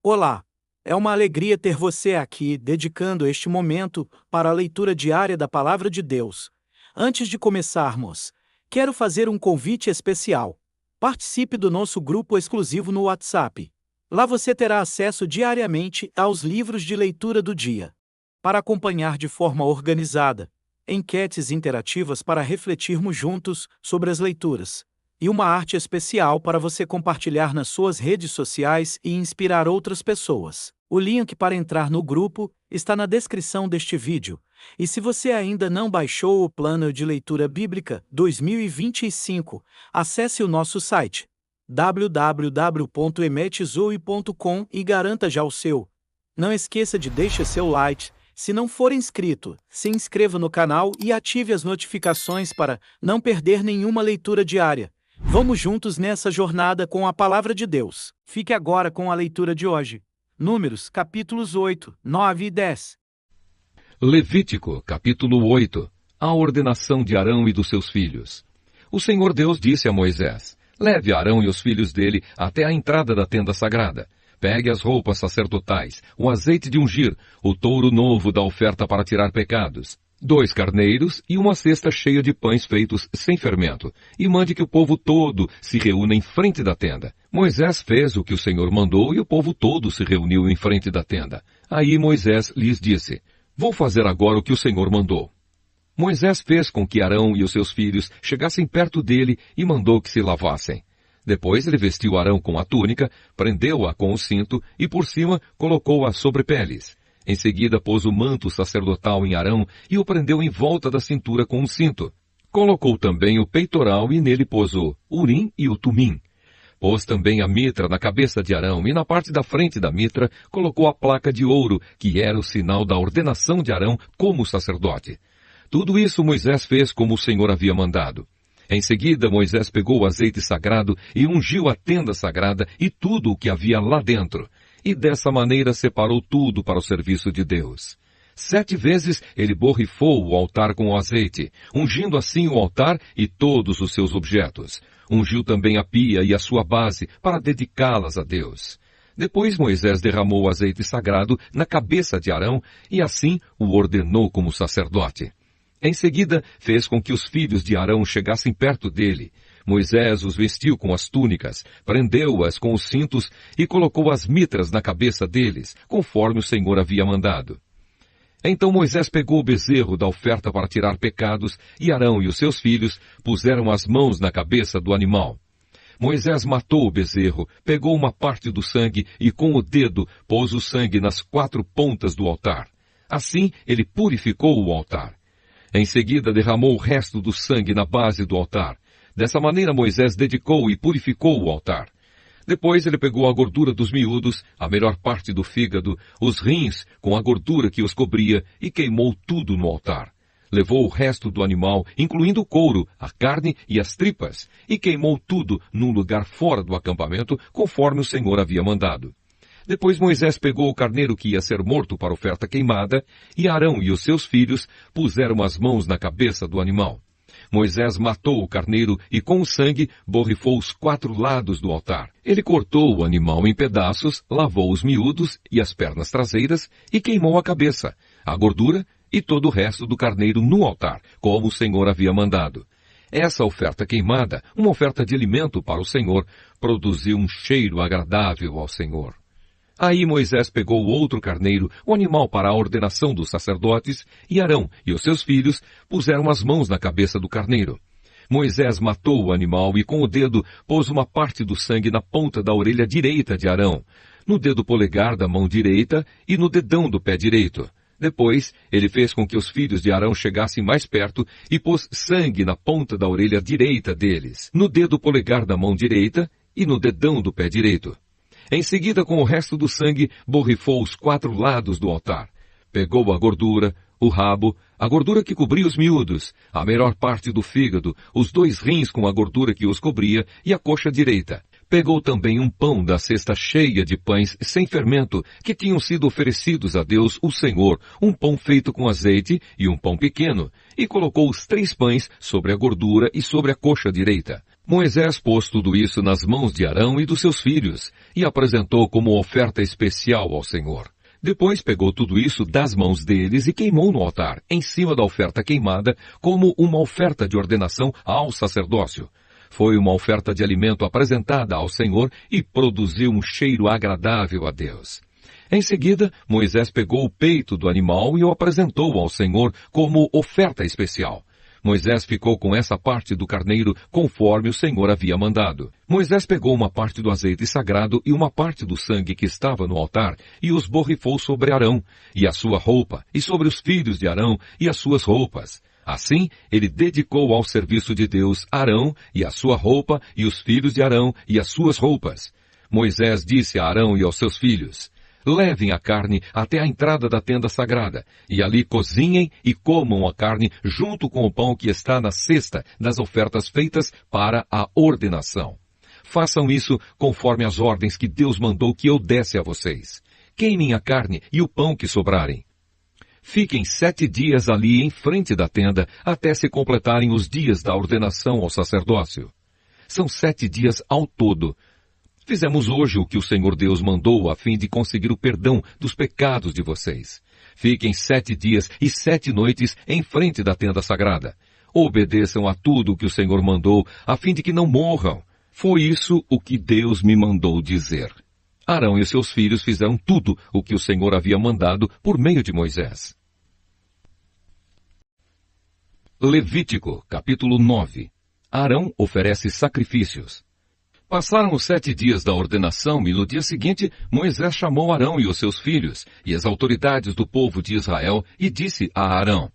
Olá! É uma alegria ter você aqui, dedicando este momento para a leitura diária da Palavra de Deus. Antes de começarmos, quero fazer um convite especial. Participe do nosso grupo exclusivo no WhatsApp. Lá você terá acesso diariamente aos livros de leitura do dia. Para acompanhar de forma organizada, enquetes interativas para refletirmos juntos sobre as leituras, e uma arte especial para você compartilhar nas suas redes sociais e inspirar outras pessoas. O link para entrar no grupo está na descrição deste vídeo. E se você ainda não baixou o Plano de Leitura Bíblica 2025, acesse o nosso site www.emetzoe.com e garanta já o seu. Não esqueça de deixar seu like. Se não for inscrito, se inscreva no canal e ative as notificações para não perder nenhuma leitura diária. Vamos juntos nessa jornada com a Palavra de Deus. Fique agora com a leitura de hoje. Números, capítulos 8, 9 e 10. Levítico, capítulo 8. A ordenação de Arão e dos seus filhos. O Senhor Deus disse a Moisés: leve Arão e os filhos dele até a entrada da tenda sagrada. Pegue as roupas sacerdotais, o azeite de ungir, o touro novo da oferta para tirar pecados, 2 carneiros e uma cesta cheia de pães feitos sem fermento, e mande que o povo todo se reúna em frente da tenda. Moisés fez o que o Senhor mandou e o povo todo se reuniu em frente da tenda. Aí Moisés lhes disse: vou fazer agora o que o Senhor mandou. Moisés fez com que Arão e os seus filhos chegassem perto dele e mandou que se lavassem. Depois ele vestiu Arão com a túnica, prendeu-a com o cinto e por cima colocou as sobrepeles. Em seguida pôs o manto sacerdotal em Arão e o prendeu em volta da cintura com um cinto. Colocou também o peitoral e nele pôs o urim e o tumim. Pôs também a mitra na cabeça de Arão e na parte da frente da mitra colocou a placa de ouro, que era o sinal da ordenação de Arão como sacerdote. Tudo isso Moisés fez como o Senhor havia mandado. Em seguida, Moisés pegou o azeite sagrado e ungiu a tenda sagrada e tudo o que havia lá dentro. E dessa maneira separou tudo para o serviço de Deus. 7 vezes ele borrifou o altar com o azeite, ungindo assim o altar e todos os seus objetos. Ungiu também a pia e a sua base para dedicá-las a Deus. Depois Moisés derramou o azeite sagrado na cabeça de Arão e assim o ordenou como sacerdote. Em seguida, fez com que os filhos de Arão chegassem perto dele. Moisés os vestiu com as túnicas, prendeu-as com os cintos e colocou as mitras na cabeça deles, conforme o Senhor havia mandado. Então Moisés pegou o bezerro da oferta para tirar pecados, e Arão e os seus filhos puseram as mãos na cabeça do animal. Moisés matou o bezerro, pegou uma parte do sangue e com o dedo pôs o sangue nas 4 pontas do altar. Assim ele purificou o altar. Em seguida derramou o resto do sangue na base do altar. Dessa maneira Moisés dedicou e purificou o altar. Depois ele pegou a gordura dos miúdos, a melhor parte do fígado, os rins com a gordura que os cobria e queimou tudo no altar. Levou o resto do animal, incluindo o couro, a carne e as tripas, e queimou tudo num lugar fora do acampamento, conforme o Senhor havia mandado. Depois Moisés pegou o carneiro que ia ser morto para oferta queimada, e Arão e os seus filhos puseram as mãos na cabeça do animal. Moisés matou o carneiro e com o sangue borrifou os 4 lados do altar. Ele cortou o animal em pedaços, lavou os miúdos e as pernas traseiras e queimou a cabeça, a gordura e todo o resto do carneiro no altar, como o Senhor havia mandado. Essa oferta queimada, uma oferta de alimento para o Senhor, produziu um cheiro agradável ao Senhor. Aí Moisés pegou outro carneiro, o animal para a ordenação dos sacerdotes, e Arão e os seus filhos puseram as mãos na cabeça do carneiro. Moisés matou o animal e com o dedo pôs uma parte do sangue na ponta da orelha direita de Arão, no dedo polegar da mão direita e no dedão do pé direito. Depois, ele fez com que os filhos de Arão chegassem mais perto e pôs sangue na ponta da orelha direita deles, no dedo polegar da mão direita e no dedão do pé direito. Em seguida, com o resto do sangue, borrifou os 4 lados do altar. Pegou a gordura, o rabo, a gordura que cobria os miúdos, a melhor parte do fígado, os 2 rins com a gordura que os cobria e a coxa direita. Pegou também um pão da cesta cheia de pães sem fermento, que tinham sido oferecidos a Deus, o Senhor, um pão feito com azeite e um pão pequeno, e colocou os 3 pães sobre a gordura e sobre a coxa direita. Moisés pôs tudo isso nas mãos de Arão e dos seus filhos, e apresentou como oferta especial ao Senhor. Depois pegou tudo isso das mãos deles e queimou no altar, em cima da oferta queimada, como uma oferta de ordenação ao sacerdócio. Foi uma oferta de alimento apresentada ao Senhor e produziu um cheiro agradável a Deus. Em seguida, Moisés pegou o peito do animal e o apresentou ao Senhor como oferta especial. Moisés ficou com essa parte do carneiro conforme o Senhor havia mandado. Moisés pegou uma parte do azeite sagrado e uma parte do sangue que estava no altar e os borrifou sobre Arão e a sua roupa e sobre os filhos de Arão e as suas roupas. Assim, ele dedicou ao serviço de Deus Arão e a sua roupa e os filhos de Arão e as suas roupas. Moisés disse a Arão e aos seus filhos: levem a carne até a entrada da tenda sagrada, e ali cozinhem e comam a carne junto com o pão que está na cesta das ofertas feitas para a ordenação. Façam isso conforme as ordens que Deus mandou que eu desse a vocês. Queimem a carne e o pão que sobrarem. Fiquem 7 dias ali em frente da tenda, até se completarem os dias da ordenação ao sacerdócio. São 7 dias ao todo. Fizemos hoje o que o Senhor Deus mandou a fim de conseguir o perdão dos pecados de vocês. Fiquem 7 dias e 7 noites em frente da tenda sagrada. Obedeçam a tudo o que o Senhor mandou, a fim de que não morram. Foi isso o que Deus me mandou dizer. Arão e seus filhos fizeram tudo o que o Senhor havia mandado por meio de Moisés. Levítico, capítulo 9. Arão oferece sacrifícios. Passaram os 7 dias da ordenação e no dia seguinte Moisés chamou Arão e os seus filhos e as autoridades do povo de Israel e disse a Arão: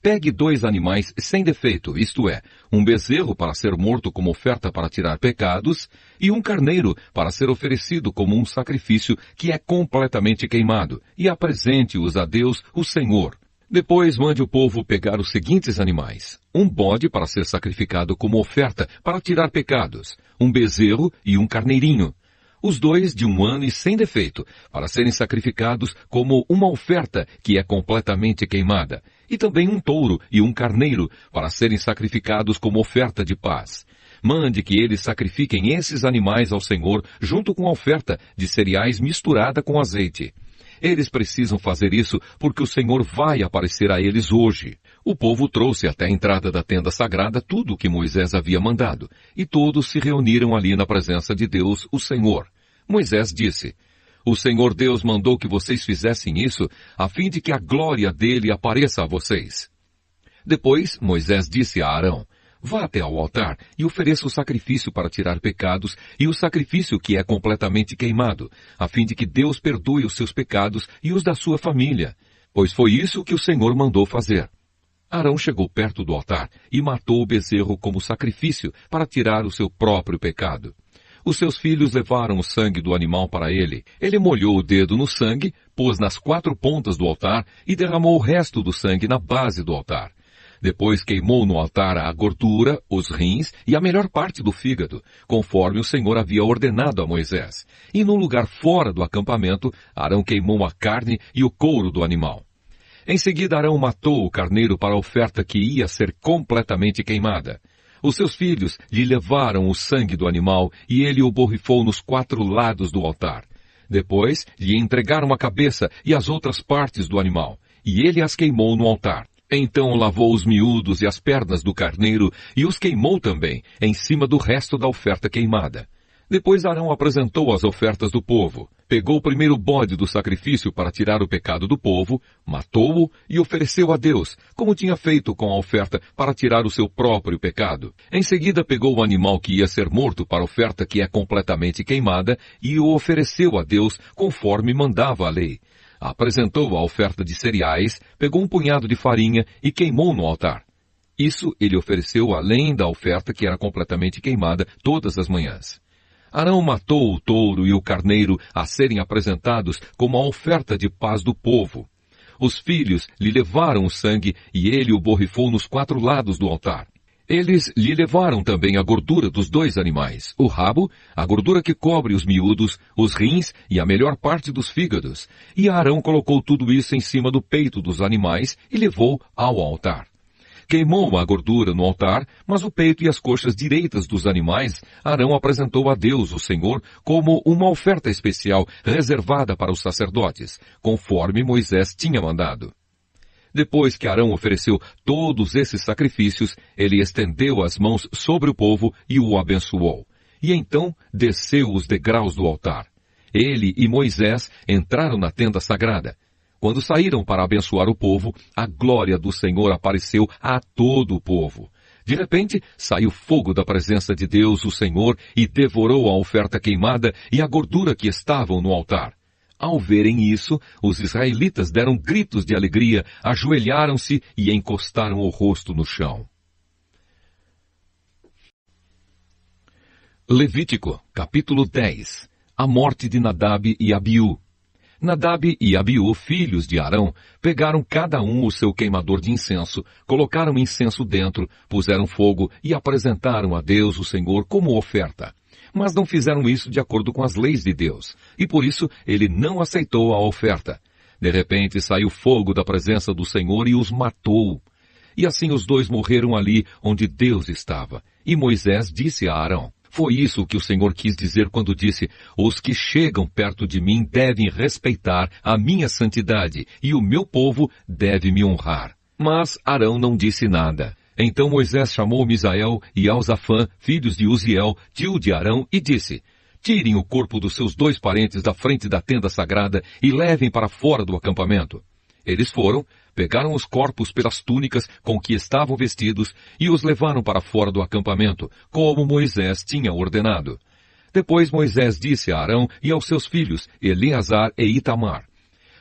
pegue 2 animais sem defeito, isto é, um bezerro para ser morto como oferta para tirar pecados e um carneiro para ser oferecido como um sacrifício que é completamente queimado, e apresente-os a Deus, o Senhor. Depois mande o povo pegar os seguintes animais: um bode para ser sacrificado como oferta para tirar pecados, um bezerro e um carneirinho. Os 2 de 1 ano e sem defeito, para serem sacrificados como uma oferta que é completamente queimada, e também um touro e um carneiro para serem sacrificados como oferta de paz. Mande que eles sacrifiquem esses animais ao Senhor junto com a oferta de cereais misturada com azeite. Eles precisam fazer isso porque o Senhor vai aparecer a eles hoje. O povo trouxe até a entrada da tenda sagrada tudo o que Moisés havia mandado, e todos se reuniram ali na presença de Deus, o Senhor. Moisés disse: o Senhor Deus mandou que vocês fizessem isso, a fim de que a glória dele apareça a vocês. Depois, Moisés disse a Arão: vá até ao altar e ofereça o sacrifício para tirar pecados e o sacrifício que é completamente queimado, a fim de que Deus perdoe os seus pecados e os da sua família, pois foi isso que o Senhor mandou fazer. Arão chegou perto do altar e matou o bezerro como sacrifício para tirar o seu próprio pecado. Os seus filhos levaram o sangue do animal para ele. Ele molhou o dedo no sangue, pôs nas 4 pontas do altar e derramou o resto do sangue na base do altar. Depois queimou no altar a gordura, os rins e a melhor parte do fígado, conforme o Senhor havia ordenado a Moisés. E num lugar fora do acampamento, Arão queimou a carne e o couro do animal. Em seguida, Arão matou o carneiro para a oferta que ia ser completamente queimada. Os seus filhos lhe levaram o sangue do animal e ele o borrifou nos 4 lados do altar. Depois, lhe entregaram a cabeça e as outras partes do animal, e ele as queimou no altar. Então lavou os miúdos e as pernas do carneiro e os queimou também, em cima do resto da oferta queimada. Depois Arão apresentou as ofertas do povo. Pegou o primeiro bode do sacrifício para tirar o pecado do povo, matou-o e ofereceu a Deus, como tinha feito com a oferta para tirar o seu próprio pecado. Em seguida pegou o animal que ia ser morto para a oferta que é completamente queimada e o ofereceu a Deus conforme mandava a lei. Apresentou a oferta de cereais, pegou um punhado de farinha e queimou no altar. Isso ele ofereceu além da oferta que era completamente queimada todas as manhãs. Arão matou o touro e o carneiro a serem apresentados como a oferta de paz do povo. Os filhos lhe levaram o sangue e ele o borrifou nos 4 lados do altar. Eles lhe levaram também a gordura dos 2 animais, o rabo, a gordura que cobre os miúdos, os rins e a melhor parte dos fígados. E Arão colocou tudo isso em cima do peito dos animais e levou ao altar. queimou a gordura no altar, mas o peito e as coxas direitas dos animais Arão apresentou a Deus, o Senhor, como uma oferta especial reservada para os sacerdotes, conforme Moisés tinha mandado. Depois que Arão ofereceu todos esses sacrifícios, ele estendeu as mãos sobre o povo e o abençoou. E então desceu os degraus do altar. Ele e Moisés entraram na tenda sagrada. Quando saíram para abençoar o povo, a glória do Senhor apareceu a todo o povo. De repente, saiu fogo da presença de Deus, o Senhor, e devorou a oferta queimada e a gordura que estavam no altar. Ao verem isso, os israelitas deram gritos de alegria, ajoelharam-se e encostaram o rosto no chão. Levítico, capítulo 10. A morte de Nadab e Abiú. Nadab e Abiú, filhos de Arão, pegaram cada um o seu queimador de incenso, colocaram incenso dentro, puseram fogo e apresentaram a Deus, o Senhor, como oferta. Mas não fizeram isso de acordo com as leis de Deus, e por isso ele não aceitou a oferta. De repente saiu fogo da presença do Senhor e os matou. E assim os dois morreram ali onde Deus estava. E Moisés disse a Arão: foi isso que o Senhor quis dizer quando disse: os que chegam perto de mim devem respeitar a minha santidade, e o meu povo deve me honrar. Mas Arão não disse nada. Então Moisés chamou Misael e Elzafã, filhos de Uziel, tio de Arão, e disse: tirem o corpo dos seus 2 parentes da frente da tenda sagrada e levem para fora do acampamento. Eles foram, pegaram os corpos pelas túnicas com que estavam vestidos e os levaram para fora do acampamento, como Moisés tinha ordenado. Depois Moisés disse a Arão e aos seus filhos, Eleazar e Itamar: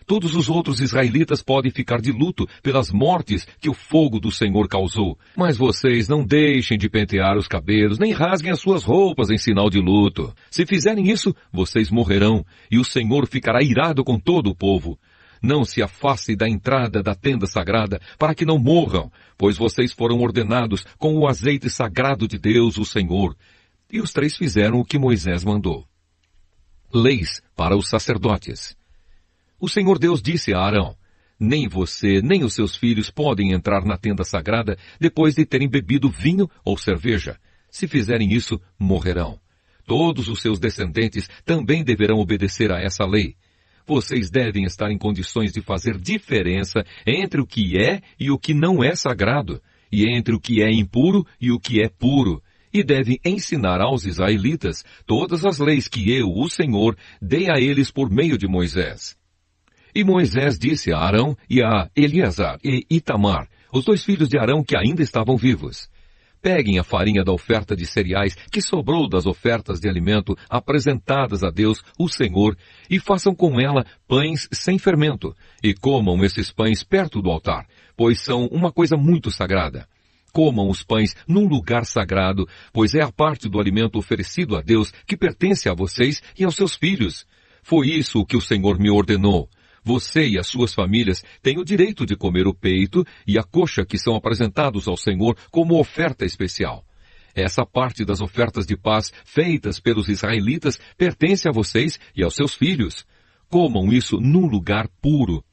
todos os outros israelitas podem ficar de luto pelas mortes que o fogo do Senhor causou, mas vocês não deixem de pentear os cabelos, nem rasguem as suas roupas em sinal de luto. Se fizerem isso, vocês morrerão, e o Senhor ficará irado com todo o povo. Não se afastem da entrada da tenda sagrada, para que não morram, pois vocês foram ordenados com o azeite sagrado de Deus, o Senhor. E os 3 fizeram o que Moisés mandou. Leis para os sacerdotes. O Senhor Deus disse a Arão: nem você, nem os seus filhos podem entrar na tenda sagrada depois de terem bebido vinho ou cerveja. Se fizerem isso, morrerão. Todos os seus descendentes também deverão obedecer a essa lei. Vocês devem estar em condições de fazer diferença entre o que é e o que não é sagrado, e entre o que é impuro e o que é puro, e devem ensinar aos israelitas todas as leis que eu, o Senhor, dei a eles por meio de Moisés. E Moisés disse a Arão e a Eleazar e Itamar, os 2 filhos de Arão que ainda estavam vivos: peguem a farinha da oferta de cereais que sobrou das ofertas de alimento apresentadas a Deus, o Senhor, e façam com ela pães sem fermento, e comam esses pães perto do altar, pois são uma coisa muito sagrada. Comam os pães num lugar sagrado, pois é a parte do alimento oferecido a Deus que pertence a vocês e aos seus filhos. Foi isso o que o Senhor me ordenou. Você e as suas famílias têm o direito de comer o peito e a coxa que são apresentados ao Senhor como oferta especial. Essa parte das ofertas de paz feitas pelos israelitas pertence a vocês e aos seus filhos. Comam isso num lugar puro.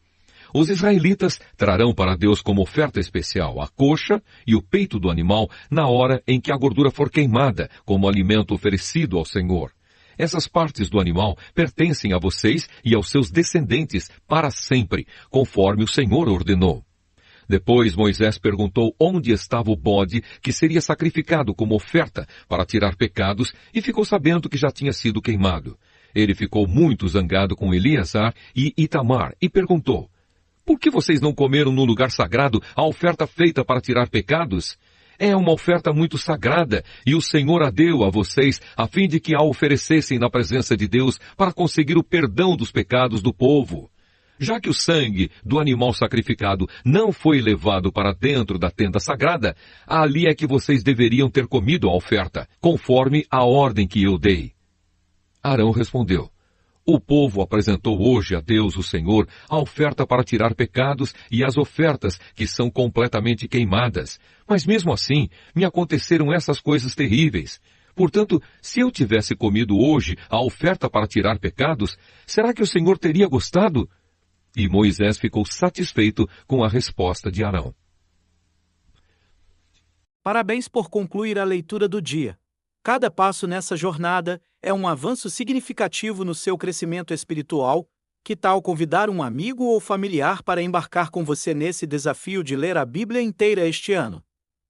Os israelitas trarão para Deus como oferta especial a coxa e o peito do animal na hora em que a gordura for queimada, como alimento oferecido ao Senhor. Essas partes do animal pertencem a vocês e aos seus descendentes para sempre, conforme o Senhor ordenou. Depois Moisés perguntou onde estava o bode que seria sacrificado como oferta para tirar pecados e ficou sabendo que já tinha sido queimado. Ele ficou muito zangado com Eleazar e Itamar e perguntou: por que vocês não comeram no lugar sagrado a oferta feita para tirar pecados? É uma oferta muito sagrada, e o Senhor a deu a vocês, a fim de que a oferecessem na presença de Deus para conseguir o perdão dos pecados do povo. Já que o sangue do animal sacrificado não foi levado para dentro da tenda sagrada, ali é que vocês deveriam ter comido a oferta, conforme a ordem que eu dei. Arão respondeu: o povo apresentou hoje a Deus, o Senhor, a oferta para tirar pecados e as ofertas que são completamente queimadas. Mas mesmo assim, me aconteceram essas coisas terríveis. Portanto, se eu tivesse comido hoje a oferta para tirar pecados, será que o Senhor teria gostado? E Moisés ficou satisfeito com a resposta de Arão. Parabéns por concluir a leitura do dia. Cada passo nessa jornada é um avanço significativo no seu crescimento espiritual. Que tal convidar um amigo ou familiar para embarcar com você nesse desafio de ler a Bíblia inteira este ano?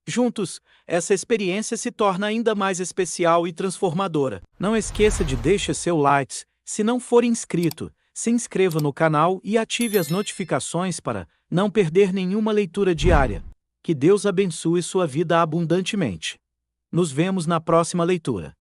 Juntos, essa experiência se torna ainda mais especial e transformadora. Não esqueça de deixar seu like. Se não for inscrito, se inscreva no canal e ative as notificações para não perder nenhuma leitura diária. Que Deus abençoe sua vida abundantemente. Nos vemos na próxima leitura.